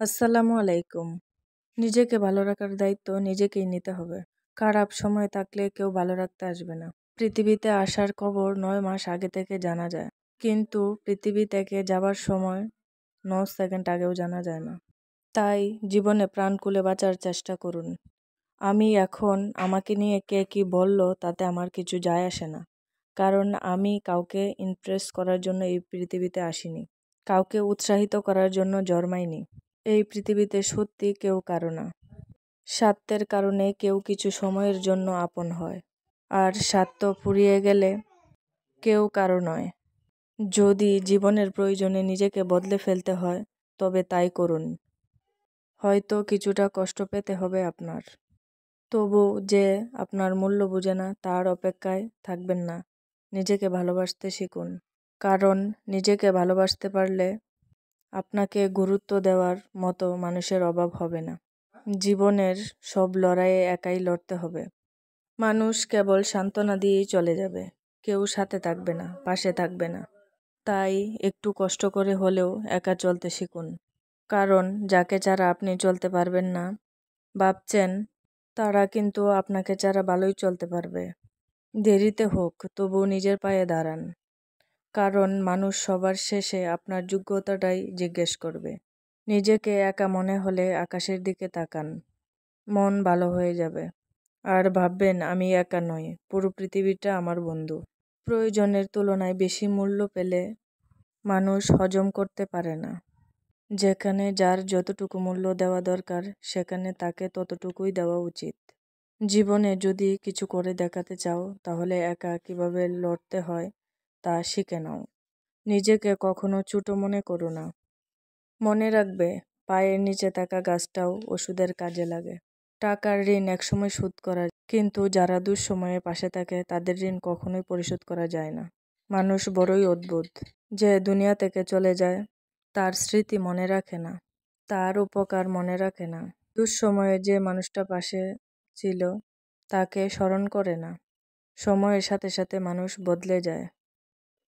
আসসালামু আলাইকুম। নিজেকে ভালো রাখার দায়িত্ব নিজেকেই নিতে হবে। খারাপ সময় থাকলে কেউ ভালো রাখতে আসবে না। পৃথিবীতে আসার খবর ৯ মাস আগে থেকে জানা যায়, কিন্তু পৃথিবী থেকে যাবার সময় ৯ সেকেন্ড আগেও জানা যায় না। তাই জীবনে প্রাণ খুলে বাঁচার চেষ্টা করুন। আমি এখন আমাকে নিয়ে কে কি বলল তাতে আমার কিছু যায় আসে না, কারণ আমি কাউকে ইমপ্রেস করার জন্য এই পৃথিবীতে আসিনি, কাউকে উৎসাহিত করার জন্য জন্মাইনি। এই পৃথিবীতে সত্যি কেউ কারো না। স্বার্থের কারণে কেউ কিছু সময়ের জন্য আপন হয়, আর স্বার্থ ফুরিয়ে গেলে কেউ কারো নয়। যদি জীবনের প্রয়োজনে নিজেকে বদলে ফেলতে হয় তবে তাই করুন। হয়তো কিছুটা কষ্ট পেতে হবে আপনার, তবু যে আপনার মূল্য বোঝে না তার অপেক্ষায় থাকবেন না। নিজেকে ভালোবাসতে শিখুন, কারণ নিজেকে ভালোবাসতে পারলে আপনাকে গুরুত্ব দেওয়ার মতো মানুষের অভাব হবে না। জীবনের সব লড়াইয়ে একাই লড়তে হবে। মানুষ কেবল সান্ত্বনা দিয়েই চলে যাবে, কেউ সাথে থাকবে না, পাশে থাকবে না। তাই একটু কষ্ট করে হলেও একা চলতে শিখুন, কারণ যাকে ছাড়া আপনি চলতে পারবেন না ভাবছেন, তারা কিন্তু আপনাকে ছাড়া ভালোই চলতে পারবে। দেরিতে হোক তবু নিজের পায়ে দাঁড়ান, কারণ মানুষ সবার শেষে আপনার যোগ্যতাটাই জিজ্ঞেস করবে। নিজেকে একা মনে হলে আকাশের দিকে তাকান, মন ভালো হয়ে যাবে। আর ভাববেন, আমি একা নই, পুরো পৃথিবীটা আমার বন্ধু। প্রয়োজনের তুলনায় বেশি মূল্য পেলে মানুষ হজম করতে পারে না। যেখানে যার যতটুকু মূল্য দেওয়া দরকার সেখানে তাকে ততটুকুই দেওয়া উচিত। জীবনে যদি কিছু করে দেখাতে চাও তাহলে একা কিভাবে লড়তে হয় তা শিখে নাও। নিজেকে কখনো ছোট মনে করো না। মনে রাখবে, পায়ের নিচে থাকা গাছটাও ওষুধের কাজে লাগে। টাকার ঋণ একসময় শোধ করা, কিন্তু যারা দুঃসময়ে পাশে থাকে তাদের ঋণ কখনোই পরিশোধ করা যায় না। মানুষ বড়ই অদ্ভুত, যে দুনিয়া থেকে চলে যায় তার স্মৃতি মনে রাখে না, তার উপকার মনে রাখে না, দুঃসময়ে যে মানুষটা পাশে ছিল তাকে স্মরণ করে না। সময়ের সাথে সাথে মানুষ বদলে যায়।